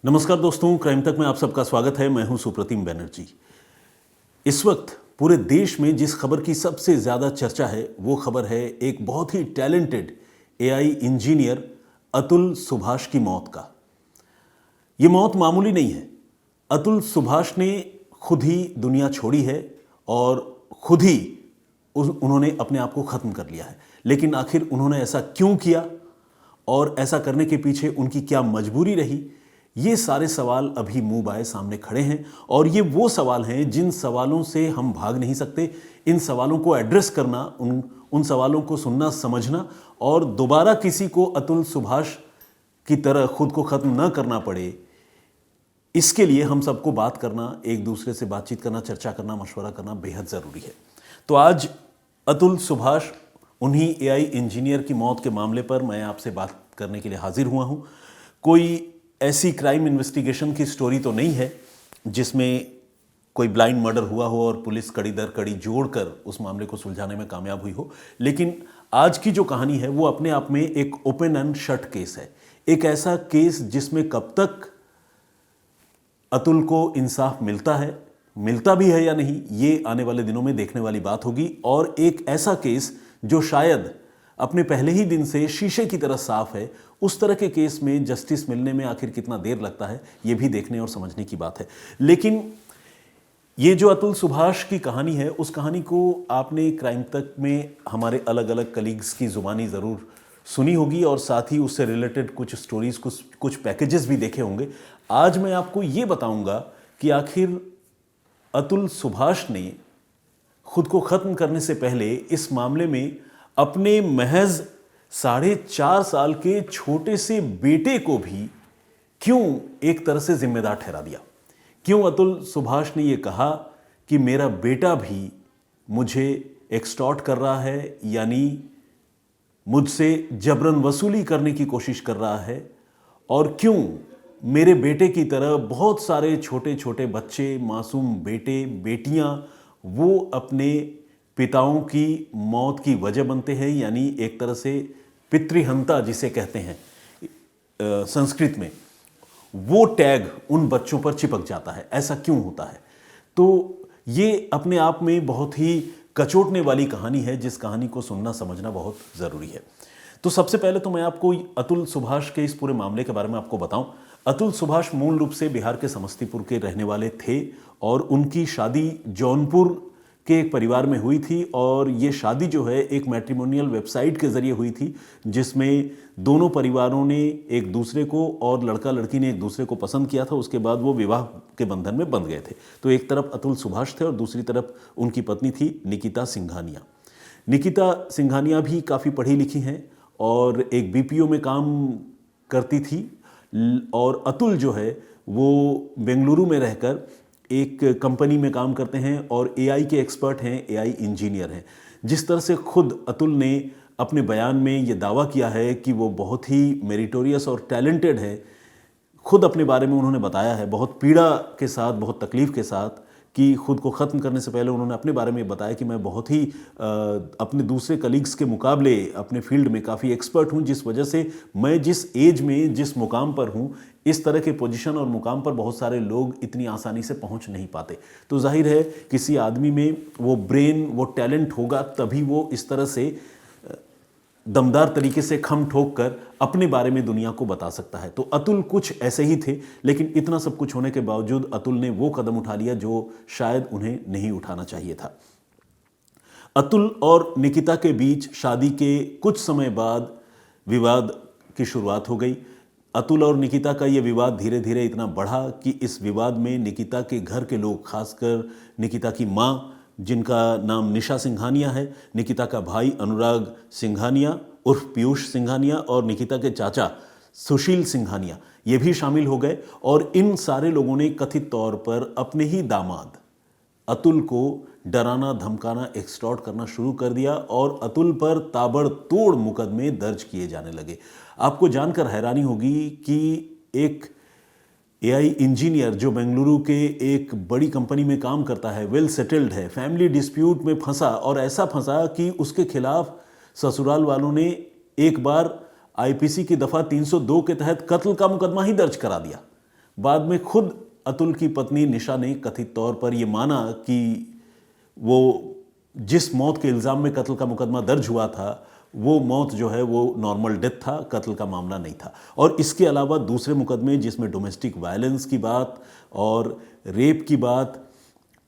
नमस्कार दोस्तों, क्राइम तक में आप सबका स्वागत है। मैं हूं सुप्रतिम बैनर्जी। इस वक्त पूरे देश में जिस खबर की सबसे ज़्यादा चर्चा है वो खबर है एक बहुत ही talented AI engineer Atul Subhash की मौत का। ये मौत मामूली नहीं है। अतुल सुभाष ने खुद ही दुनिया छोड़ी है और खुद ही उन्होंने अपने आप को ख़त्म कर लिया है। लेकिन आखिर उन्होंने ऐसा क्यों किया और ऐसा करने के पीछे उनकी क्या मजबूरी रही, ये सारे सवाल अभी मुंह बाए सामने खड़े हैं। और ये वो सवाल हैं जिन सवालों से हम भाग नहीं सकते। इन सवालों को एड्रेस करना, उन सवालों को सुनना, समझना और दोबारा किसी को अतुल सुभाष की तरह खुद को ख़त्म न करना पड़े, इसके लिए हम सबको बात करना, एक दूसरे से बातचीत करना, चर्चा करना, मशवरा करना बेहद ज़रूरी है। तो आज अतुल सुभाष, उन्हीं एआई इंजीनियर की मौत के मामले पर मैं आपसे बात करने के लिए हाजिर हुआ हूँ। कोई ऐसी क्राइम इन्वेस्टिगेशन की स्टोरी तो नहीं है जिसमें कोई ब्लाइंड मर्डर हुआ हो और पुलिस कड़ी दर कड़ी जोड़कर उस मामले को सुलझाने में कामयाब हुई हो। लेकिन आज की जो कहानी है वो अपने आप में एक ओपन एंड शट केस है। एक ऐसा केस जिसमें कब तक अतुल को इंसाफ मिलता भी है या नहीं, ये आने वाले दिनों में देखने वाली बात होगी। और एक ऐसा केस जो शायद अपने पहले ही दिन से शीशे की तरह साफ है, उस तरह के केस में जस्टिस मिलने में आखिर कितना देर लगता है, ये भी देखने और समझने की बात है। लेकिन ये जो अतुल सुभाष की कहानी है, उस कहानी को आपने क्राइम तक में हमारे अलग अलग कलीग्स की ज़ुबानी ज़रूर सुनी होगी और साथ ही उससे रिलेटेड कुछ स्टोरीज, कुछ पैकेजेस भी देखे होंगे। आज मैं आपको ये बताऊंगा कि आखिर अतुल सुभाष ने खुद को ख़त्म करने से पहले इस मामले में अपने महज 4.5 साल के छोटे से बेटे को भी क्यों एक तरह से जिम्मेदार ठहरा दिया। क्यों अतुल सुभाष ने यह कहा कि मेरा बेटा भी मुझे एक्सटॉर्ट कर रहा है, यानी मुझसे जबरन वसूली करने की कोशिश कर रहा है। और क्यों मेरे बेटे की तरह बहुत सारे छोटे छोटे बच्चे, मासूम बेटे बेटियां, वो अपने पिताओं की मौत की वजह बनते हैं, यानी एक तरह से पितृहंता जिसे कहते हैं संस्कृत में, वो टैग उन बच्चों पर चिपक जाता है। ऐसा क्यों होता है? तो ये अपने आप में बहुत ही कचोटने वाली कहानी है, जिस कहानी को सुनना समझना बहुत ज़रूरी है। तो सबसे पहले तो मैं आपको अतुल सुभाष के इस पूरे मामले के बारे में आपको बताऊं। अतुल सुभाष मूल रूप से बिहार के समस्तीपुर के रहने वाले थे और उनकी शादी जौनपुर के एक परिवार में हुई थी। और ये शादी जो है एक मैट्रिमोनियल वेबसाइट के ज़रिए हुई थी, जिसमें दोनों परिवारों ने एक दूसरे को और लड़का लड़की ने एक दूसरे को पसंद किया था। उसके बाद वो विवाह के बंधन में बंध गए थे। तो एक तरफ अतुल सुभाष थे और दूसरी तरफ उनकी पत्नी थी निकिता सिंघानिया। निकिता सिंघानिया भी काफ़ी पढ़ी लिखी हैं और एक बीपीओ में काम करती थी। और अतुल जो है वो बेंगलुरु में रहकर एक कंपनी में काम करते हैं और एआई के एक्सपर्ट हैं, एआई इंजीनियर हैं। जिस तरह से खुद अतुल ने अपने बयान में ये दावा किया है कि वो बहुत ही मेरिटोरियस और टैलेंटेड है, खुद अपने बारे में उन्होंने बताया है बहुत पीड़ा के साथ, बहुत तकलीफ़ के साथ, कि खुद को ख़त्म करने से पहले उन्होंने अपने बारे में बताया कि मैं बहुत ही अपने दूसरे कलीग्स के मुकाबले अपने फील्ड में काफ़ी एक्सपर्ट हूं, जिस वजह से मैं जिस एज में जिस मुकाम पर हूं, इस तरह के पोजीशन और मुकाम पर बहुत सारे लोग इतनी आसानी से पहुंच नहीं पाते। तो जाहिर है किसी आदमी में वो ब्रेन, वो टैलेंट होगा, तभी वो इस तरह से दमदार तरीके से खम ठोक कर अपने बारे में दुनिया को बता सकता है। तो अतुल कुछ ऐसे ही थे। लेकिन इतना सब कुछ होने के बावजूद अतुल ने वो कदम उठा लिया जो शायद उन्हें नहीं उठाना चाहिए था। अतुल और निकिता के बीच शादी के कुछ समय बाद विवाद की शुरुआत हो गई। अतुल और निकिता का ये विवाद धीरे धीरे इतना बढ़ा कि इस विवाद में निकिता के घर के लोग, खासकर निकिता की माँ जिनका नाम निशा सिंघानिया है, निकिता का भाई अनुराग सिंघानिया उर्फ पीयूष सिंघानिया और निकिता के चाचा सुशील सिंघानिया, ये भी शामिल हो गए। और इन सारे लोगों ने कथित तौर पर अपने ही दामाद अतुल को डराना, धमकाना, एक्सटॉर्ट करना शुरू कर दिया और अतुल पर ताबड़तोड़ मुकदमे दर्ज किए जाने लगे। आपको जानकर हैरानी होगी कि एक एआई इंजीनियर जो बेंगलुरु के एक बड़ी कंपनी में काम करता है, वेल सेटल्ड है, फैमिली डिस्प्यूट में फंसा और ऐसा फंसा कि उसके खिलाफ ससुराल वालों ने एक बार आईपीसी की दफ़ा 302 के तहत कत्ल का मुकदमा ही दर्ज करा दिया। बाद में खुद अतुल की पत्नी निशा ने कथित तौर पर यह माना कि वो जिस मौत के इल्ज़ाम में कत्ल का मुकदमा दर्ज हुआ था वो मौत जो है वो नॉर्मल डेथ था, कत्ल का मामला नहीं था। और इसके अलावा दूसरे मुकदमे जिसमें डोमेस्टिक वायलेंस की बात और रेप की बात,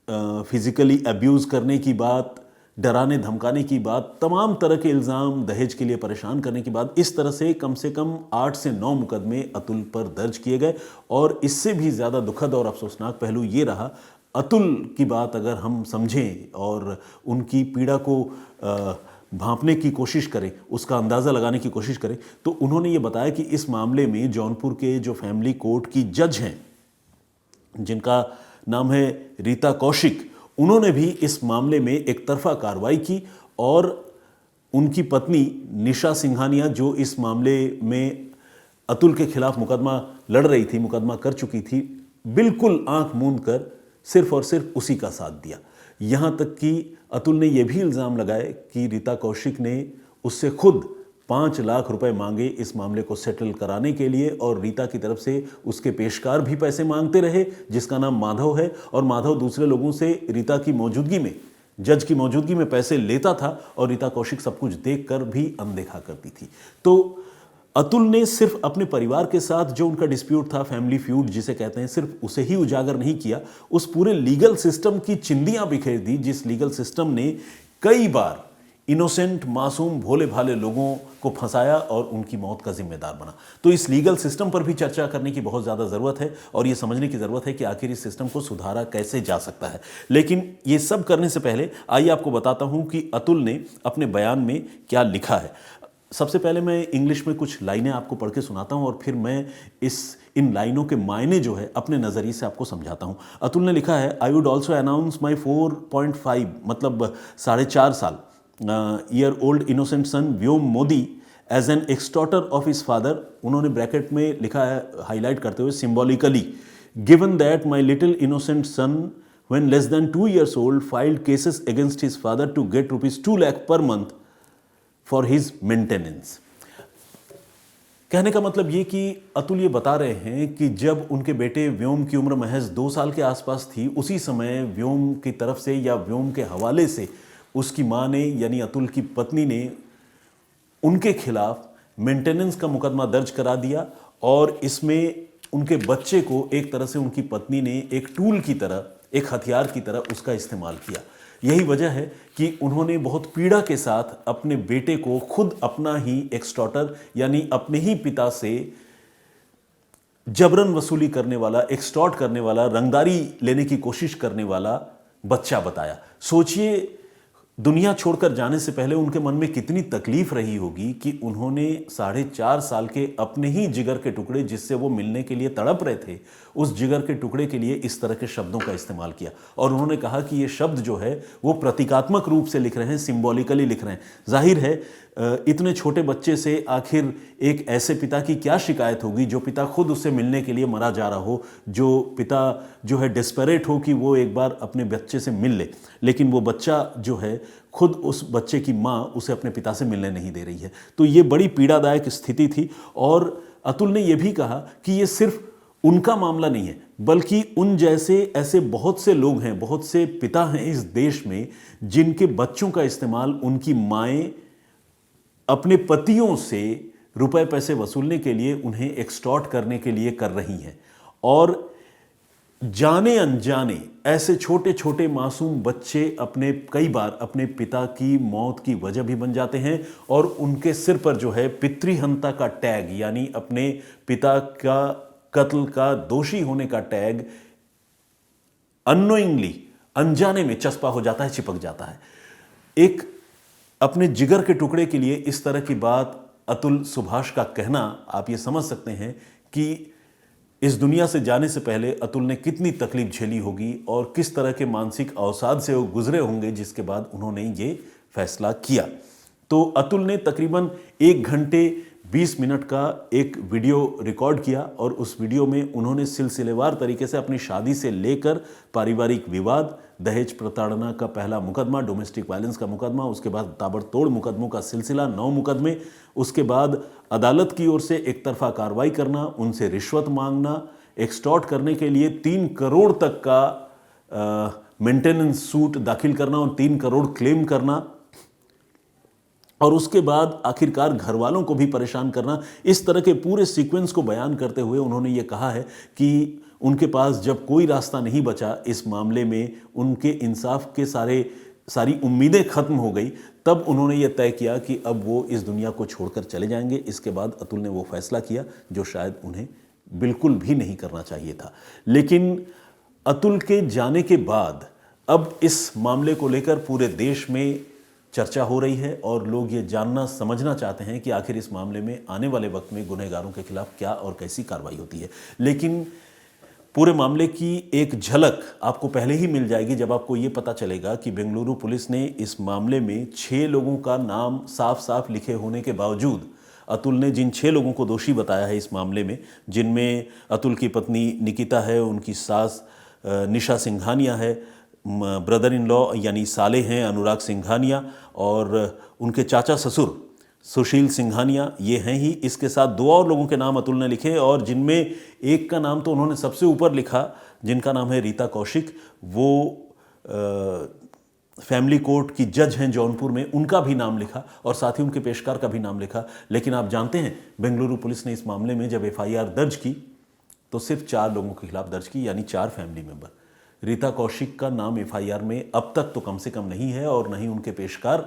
फिजिकली अब्यूज़ करने की बात, डराने धमकाने की बात, तमाम तरह के इल्ज़ाम, दहेज के लिए परेशान करने की बात, इस तरह से कम 8 से 9 मुकदमे अतुल पर दर्ज किए गए। और इससे भी ज़्यादा दुखद और अफसोसनाक पहलू ये रहा, अतुल की बात अगर हम समझें और उनकी पीड़ा को भांपने की कोशिश करें, उसका अंदाज़ा लगाने की कोशिश करें, तो उन्होंने ये बताया कि इस मामले में जौनपुर के जो फैमिली कोर्ट की जज हैं, जिनका नाम है रीता कौशिक, उन्होंने भी इस मामले में एक तरफा कार्रवाई की और उनकी पत्नी निशा सिंघानिया, जो इस मामले में अतुल के खिलाफ मुकदमा लड़ रही थी, मुकदमा कर चुकी थी, बिल्कुल आंख मूंद कर सिर्फ और सिर्फ उसी का साथ दिया। यहां तक कि अतुल ने यह भी इल्ज़ाम लगाए कि रीता कौशिक ने उससे खुद 5 लाख रुपए मांगे इस मामले को सेटल कराने के लिए, और रीता की तरफ से उसके पेशकार भी पैसे मांगते रहे, जिसका नाम माधव है, और माधव दूसरे लोगों से रीता की मौजूदगी में, जज की मौजूदगी में पैसे लेता था और रीता कौशिक सब कुछ देखकर भी अनदेखा करती थी। तो अतुल ने सिर्फ अपने परिवार के साथ जो उनका डिस्प्यूट था, फैमिली फ्यूड जिसे कहते हैं, सिर्फ उसे ही उजागर नहीं किया, उस पूरे लीगल सिस्टम की चिंदियां बिखेर दी, जिस लीगल सिस्टम ने कई बार इनोसेंट, मासूम, भोले भाले लोगों को फंसाया और उनकी मौत का जिम्मेदार बना। तो इस लीगल सिस्टम पर भी चर्चा करने की बहुत ज़्यादा ज़रूरत है और ये समझने की ज़रूरत है कि आखिर इस सिस्टम को सुधारा कैसे जा सकता है। लेकिन ये सब करने से पहले आइए आपको बताता हूँ कि अतुल ने अपने बयान में क्या लिखा है। सबसे पहले मैं इंग्लिश में कुछ लाइनें आपको पढ़ के सुनाता हूं और फिर मैं इन लाइनों के मायने जो है अपने नज़रिए से आपको समझाता हूं। अतुल ने लिखा है, I would also announce my 4.5 मतलब 4.5 साल year old innocent son Vyom Modi as an extorter of his father. उन्होंने ब्रैकेट में लिखा है, हाईलाइट करते हुए, symbolically, given that my little innocent son when less than 2 years old filed cases against his father to get rupees 2 lakh per month for his maintenance. कहने का मतलब ये कि अतुल ये बता रहे हैं कि जब उनके बेटे व्योम की उम्र महज 2 साल के आसपास थी, उसी समय व्योम की तरफ से या व्योम के हवाले से उसकी माँ ने, यानी अतुल की पत्नी ने, उनके खिलाफ मेंटेनेंस का मुकदमा दर्ज करा दिया और इसमें उनके बच्चे को एक तरह से उनकी पत्नी ने एक टूल की तरह, एक हथियार की तरह उसका इस्तेमाल किया। यही वजह है कि उन्होंने बहुत पीड़ा के साथ अपने बेटे को खुद अपना ही एक्सटॉर्टर, यानी अपने ही पिता से जबरन वसूली करने वाला, एक्सटॉर्ट करने वाला, रंगदारी लेने की कोशिश करने वाला बच्चा बताया। सोचिए, दुनिया छोड़कर जाने से पहले उनके मन में कितनी तकलीफ रही होगी कि उन्होंने 4.5 साल के अपने ही जिगर के टुकड़े, जिससे वो मिलने के लिए तड़प रहे थे, उस जिगर के टुकड़े के लिए इस तरह के शब्दों का इस्तेमाल किया। और उन्होंने कहा कि ये शब्द जो है वो प्रतीकात्मक रूप से लिख रहे हैं, सिंबॉलिकली लिख रहे हैं। जाहिर है इतने छोटे बच्चे से आखिर एक ऐसे पिता की क्या शिकायत होगी जो पिता खुद उससे मिलने के लिए मरा जा रहा हो, जो पिता जो है डेस्परेट हो कि वो एक बार अपने बच्चे से मिल ले, लेकिन वो बच्चा जो है खुद उस बच्चे की माँ उसे अपने पिता से मिलने नहीं दे रही है। तो ये बड़ी पीड़ादायक स्थिति थी। और अतुल ने यह भी कहा कि ये सिर्फ उनका मामला नहीं है, बल्कि उन जैसे ऐसे बहुत से लोग हैं, बहुत से पिता हैं इस देश में, जिनके बच्चों का इस्तेमाल उनकी माएँ अपने पतियों से रुपए पैसे वसूलने के लिए, उन्हें एक्सटॉर्ट करने के लिए कर रही हैं। और जाने अनजाने ऐसे छोटे छोटे मासूम बच्चे कई बार अपने पिता की मौत की वजह भी बन जाते हैं और उनके सिर पर जो है पितृहंता का टैग, यानी अपने पिता का कत्ल का दोषी होने का टैग अननोइंगली, अनजाने में चस्पा हो जाता है, चिपक जाता है। एक अपने जिगर के टुकड़े के लिए इस तरह की बात अतुल सुभाष का कहना, आप ये समझ सकते हैं कि इस दुनिया से जाने से पहले अतुल ने कितनी तकलीफ झेली होगी और किस तरह के मानसिक अवसाद से वो गुजरे होंगे, जिसके बाद उन्होंने ये फैसला किया। तो अतुल ने तकरीबन 1 घंटे 20 मिनट का एक वीडियो रिकॉर्ड किया और उस वीडियो में उन्होंने सिलसिलेवार तरीके से अपनी शादी से लेकर पारिवारिक विवाद, दहेज प्रताड़ना का पहला मुकदमा, डोमेस्टिक वायलेंस का मुकदमा, उसके बाद ताबड़तोड़ मुकदमों का सिलसिला, 9 मुकदमे, उसके बाद अदालत की ओर से एक तरफा कार्रवाई करना, उनसे रिश्वत मांगना, एक्सटॉर्ट करने के लिए 3 करोड़ तक का मेंटेनेंस सूट दाखिल करना और 3 करोड़ क्लेम करना, और उसके बाद आखिरकार घर वालों को भी परेशान करना। इस तरह के पूरे सीक्वेंस को बयान करते हुए उन्होंने ये कहा है कि उनके पास जब कोई रास्ता नहीं बचा इस मामले में, उनके इंसाफ के सारी उम्मीदें खत्म हो गई, तब उन्होंने ये तय किया कि अब वो इस दुनिया को छोड़कर चले जाएंगे। इसके बाद अतुल ने वो फैसला किया जो शायद उन्हें बिल्कुल भी नहीं करना चाहिए था। लेकिन अतुल के जाने के बाद अब इस मामले को लेकर पूरे देश में चर्चा हो रही है और लोग ये जानना समझना चाहते हैं कि आखिर इस मामले में आने वाले वक्त में गुनहगारों के खिलाफ क्या और कैसी कार्रवाई होती है। लेकिन पूरे मामले की एक झलक आपको पहले ही मिल जाएगी जब आपको ये पता चलेगा कि बेंगलुरु पुलिस ने इस मामले में 6 लोगों का नाम साफ साफ लिखे होने के बावजूद अतुल ने जिन 6 लोगों को दोषी बताया है इस मामले में, जिनमें अतुल की पत्नी निकिता है, उनकी सास निशा सिंघानिया है, ब्रदर इन लॉ यानी साले हैं अनुराग सिंघानिया, और उनके चाचा ससुर सुशील सिंघानिया, ये हैं ही। इसके साथ 2 और लोगों के नाम अतुल ने लिखे और जिनमें एक का नाम तो उन्होंने सबसे ऊपर लिखा, जिनका नाम है रीता कौशिक। वो फैमिली कोर्ट की जज हैं जौनपुर में, उनका भी नाम लिखा और साथ ही उनके पेशकार का भी नाम लिखा। लेकिन आप जानते हैं बेंगलुरु पुलिस ने इस मामले में जब FIR दर्ज की तो सिर्फ 4 लोगों के खिलाफ दर्ज की, यानी 4 फैमिली मेंबर। रीता कौशिक का नाम FIR में अब तक तो कम से कम नहीं है और नहीं उनके पेशकार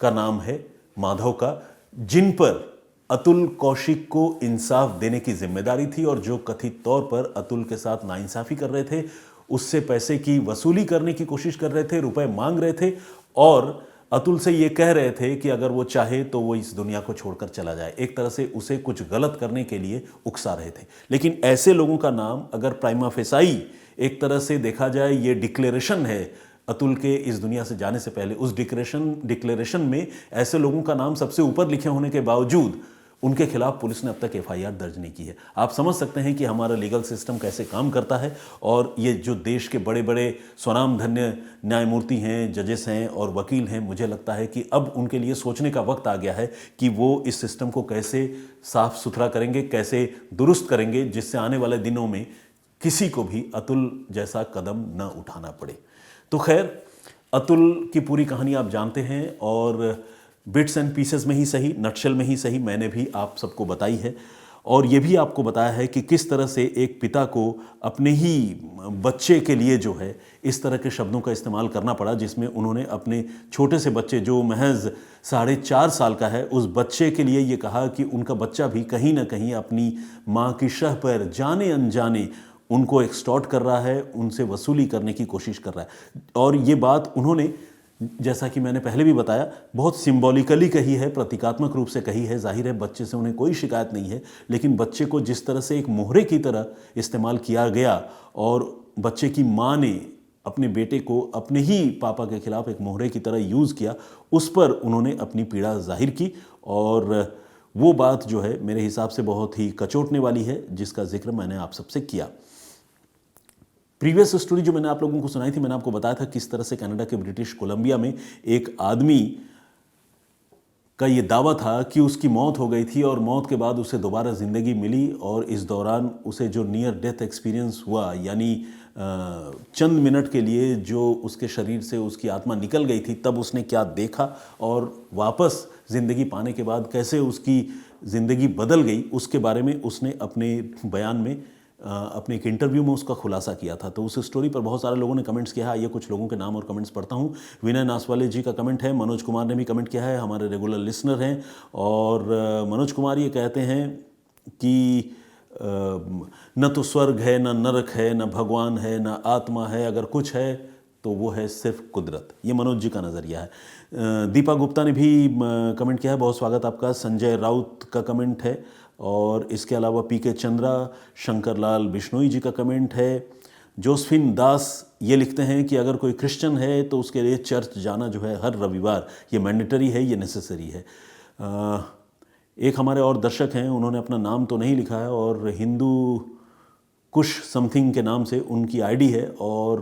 का नाम है माधव का, जिन पर अतुल कौशिक को इंसाफ देने की जिम्मेदारी थी और जो कथित तौर पर अतुल के साथ नाइंसाफी कर रहे थे, उससे पैसे की वसूली करने की कोशिश कर रहे थे, रुपए मांग रहे थे और अतुल से ये कह रहे थे कि अगर वो चाहे तो वो इस दुनिया को छोड़कर चला जाए। एक तरह से उसे कुछ गलत करने के लिए उकसा रहे थे। लेकिन ऐसे लोगों का नाम अगर प्राइमा फेसाई एक तरह से देखा जाए, ये डिक्लेरेशन है अतुल के इस दुनिया से जाने से पहले, उस डिक्लेरेशन में ऐसे लोगों का नाम सबसे ऊपर लिखे होने के बावजूद उनके खिलाफ पुलिस ने अब तक FIR दर्ज नहीं की है। आप समझ सकते हैं कि हमारा लीगल सिस्टम कैसे काम करता है और ये जो देश के बड़े बड़े स्वनामधन्य न्यायमूर्ति हैं, जजेस हैं और वकील हैं, मुझे लगता है कि अब उनके लिए सोचने का वक्त आ गया है कि वो इस सिस्टम को कैसे साफ सुथरा करेंगे, कैसे दुरुस्त करेंगे, जिससे आने वाले दिनों में किसी को भी अतुल जैसा कदम न उठाना पड़े। तो खैर, अतुल की पूरी कहानी आप जानते हैं और बिट्स एंड पीसेस में ही सही, नटशेल में ही सही, मैंने भी आप सबको बताई है। और ये भी आपको बताया है कि किस तरह से एक पिता को अपने ही बच्चे के लिए जो है इस तरह के शब्दों का इस्तेमाल करना पड़ा, जिसमें उन्होंने अपने छोटे से बच्चे जो महज 4.5 साल का है, उस बच्चे के लिए ये कहा कि उनका बच्चा भी कहीं ना कहीं अपनी माँ की शह पर जाने अनजाने उनको एक्सटॉर्ट कर रहा है, उनसे वसूली करने की कोशिश कर रहा है। और ये बात उन्होंने, जैसा कि मैंने पहले भी बताया, बहुत सिंबॉलिकली कही है, प्रतीकात्मक रूप से कही है। जाहिर है बच्चे से उन्हें कोई शिकायत नहीं है, लेकिन बच्चे को जिस तरह से एक मोहरे की तरह इस्तेमाल किया गया और बच्चे की माँ ने अपने बेटे को अपने ही पापा के खिलाफ एक मोहरे की तरह यूज़ किया, उस पर उन्होंने अपनी पीड़ा जाहिर की। और वो बात जो है मेरे हिसाब से बहुत ही कचोटने वाली है, जिसका जिक्र मैंने आप सबसे किया। प्रीवियस स्टोरी जो मैंने आप लोगों को सुनाई थी, मैंने आपको बताया था किस तरह से कनाडा के ब्रिटिश कोलंबिया में एक आदमी का ये दावा था कि उसकी मौत हो गई थी और मौत के बाद उसे दोबारा ज़िंदगी मिली और इस दौरान उसे जो नियर डेथ एक्सपीरियंस हुआ, यानी चंद मिनट के लिए जो उसके शरीर से उसकी आत्मा निकल गई थी, तब उसने क्या देखा और वापस ज़िंदगी पाने के बाद कैसे उसकी ज़िंदगी बदल गई, उसके बारे में उसने अपने बयान में अपने एक इंटरव्यू में उसका खुलासा किया था। तो उस स्टोरी पर बहुत सारे लोगों ने कमेंट्स किया है। ये कुछ लोगों के नाम और कमेंट्स पढ़ता हूँ। विनय नासवाले जी का कमेंट है, मनोज कुमार ने भी कमेंट किया है, हमारे रेगुलर लिसनर हैं। और मनोज कुमार ये कहते हैं कि न तो स्वर्ग है, न नरक है, न भगवान है, न आत्मा है, अगर कुछ है तो वो है सिर्फ कुदरत। ये मनोज जी का नज़रिया है। दीपा गुप्ता ने भी कमेंट किया है, बहुत स्वागत आपका। संजय राउत का कमेंट है और इसके अलावा PK चंद्रा, शंकर लाल बिश्नोई जी का कमेंट है। जोसफिन दास ये लिखते हैं कि अगर कोई क्रिश्चियन है तो उसके लिए चर्च जाना जो है हर रविवार, ये मैंडेटरी है, ये नेसेसरी है। एक हमारे और दर्शक हैं, उन्होंने अपना नाम तो नहीं लिखा है और हिंदू कुश समथिंग के नाम से उनकी ID है और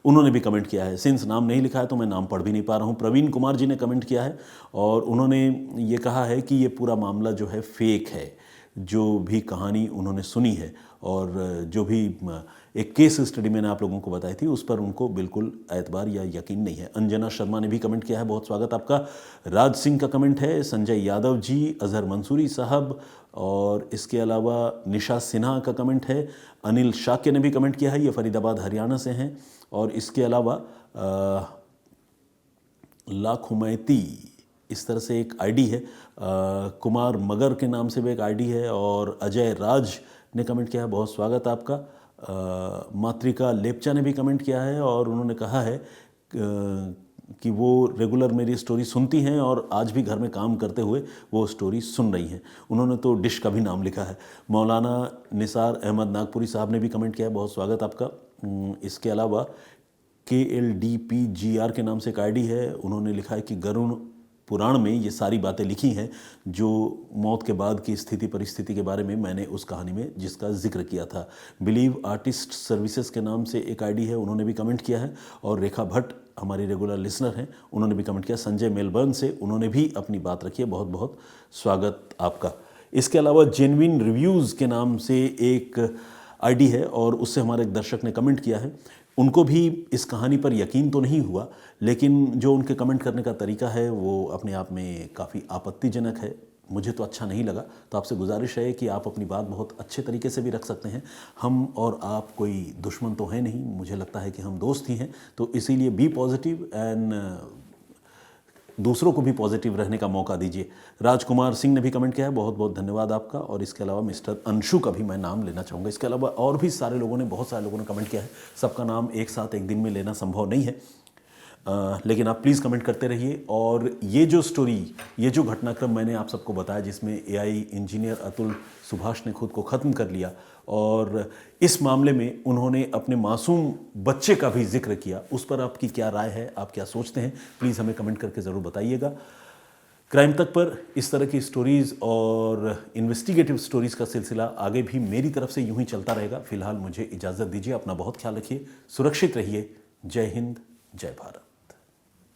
उन्होंने भी कमेंट किया है। सिंस नाम नहीं लिखा है तो मैं नाम पढ़ भी नहीं पा रहा हूँ। प्रवीण कुमार जी ने कमेंट किया है और उन्होंने ये कहा है कि ये पूरा मामला जो है फेक है, जो भी कहानी उन्होंने सुनी है। और जो भी एक केस स्टडी मैंने आप लोगों को बताई थी उस पर उनको बिल्कुल एतबार या यकीन नहीं है। अंजना शर्मा ने भी कमेंट किया है, बहुत स्वागत आपका। राज सिंह का कमेंट है, संजय यादव जी, अजहर मंसूरी साहब, और इसके अलावा निशा सिन्हा का कमेंट है। अनिल शाक्य ने भी कमेंट किया है, ये फरीदाबाद हरियाणा से हैं। और इसके अलावा लाखुमैती इस तरह से एक आईडी है, कुमार मगर के नाम से भी एक आईडी है। और अजय राज ने कमेंट किया है, बहुत स्वागत आपका। मातृका लेपचा ने भी कमेंट किया है और उन्होंने कहा है कि वो रेगुलर मेरी स्टोरी सुनती हैं और आज भी घर में काम करते हुए वो स्टोरी सुन रही हैं। उन्होंने तो डिश का भी नाम लिखा है। मौलाना निसार अहमद नागपुरी साहब ने भी कमेंट किया है, बहुत स्वागत आपका। इसके अलावा KLDPGR के नाम से एक आईडी है, उन्होंने लिखा है कि गरुण पुराण में ये सारी बातें लिखी हैं जो मौत के बाद की स्थिति परिस्थिति के बारे में मैंने उस कहानी में जिसका जिक्र किया था। बिलीव आर्टिस्ट सर्विसेज के नाम से एक आईडी है, उन्होंने भी कमेंट किया है। और रेखा भट्ट हमारी रेगुलर लिसनर हैं, उन्होंने भी कमेंट किया। संजय मेलबर्न से उन्होंने भी अपनी बात रखी है, बहुत बहुत स्वागत आपका। इसके अलावा जेन्युइन रिव्यूज़ के नाम से एक आईडी है और उससे हमारे एक दर्शक ने कमेंट किया है। उनको भी इस कहानी पर यकीन तो नहीं हुआ, लेकिन जो उनके कमेंट करने का तरीका है वो अपने आप में काफ़ी आपत्तिजनक है, मुझे तो अच्छा नहीं लगा। तो आपसे गुजारिश है कि आप अपनी बात बहुत अच्छे तरीके से भी रख सकते हैं। हम और आप कोई दुश्मन तो हैं नहीं, मुझे लगता है कि हम दोस्त ही हैं। तो इसीलिए बी पॉजिटिव एंड दूसरों को भी पॉजिटिव रहने का मौका दीजिए। राजकुमार सिंह ने भी कमेंट किया है, बहुत बहुत धन्यवाद आपका। और इसके अलावा मिस्टर अंशु का भी मैं नाम लेना चाहूँगा। इसके अलावा और भी सारे लोगों ने, बहुत सारे लोगों ने कमेंट किया है, सबका नाम एक साथ एक दिन में लेना संभव नहीं है, लेकिन आप प्लीज़ कमेंट करते रहिए। और ये जो स्टोरी, ये जो घटनाक्रम मैंने आप सबको बताया जिसमें AI इंजीनियर अतुल सुभाष ने खुद को ख़त्म कर लिया और इस मामले में उन्होंने अपने मासूम बच्चे का भी जिक्र किया, उस पर आपकी क्या राय है, आप क्या सोचते हैं, प्लीज़ हमें कमेंट करके ज़रूर बताइएगा। क्राइम तक पर इस तरह की स्टोरीज़ और इन्वेस्टिगेटिव स्टोरीज़ का सिलसिला आगे भी मेरी तरफ से यूं ही चलता रहेगा। फ़िलहाल मुझे इजाज़त दीजिए, अपना बहुत ख्याल रखिए, सुरक्षित रहिए। जय हिंद, जय भारत।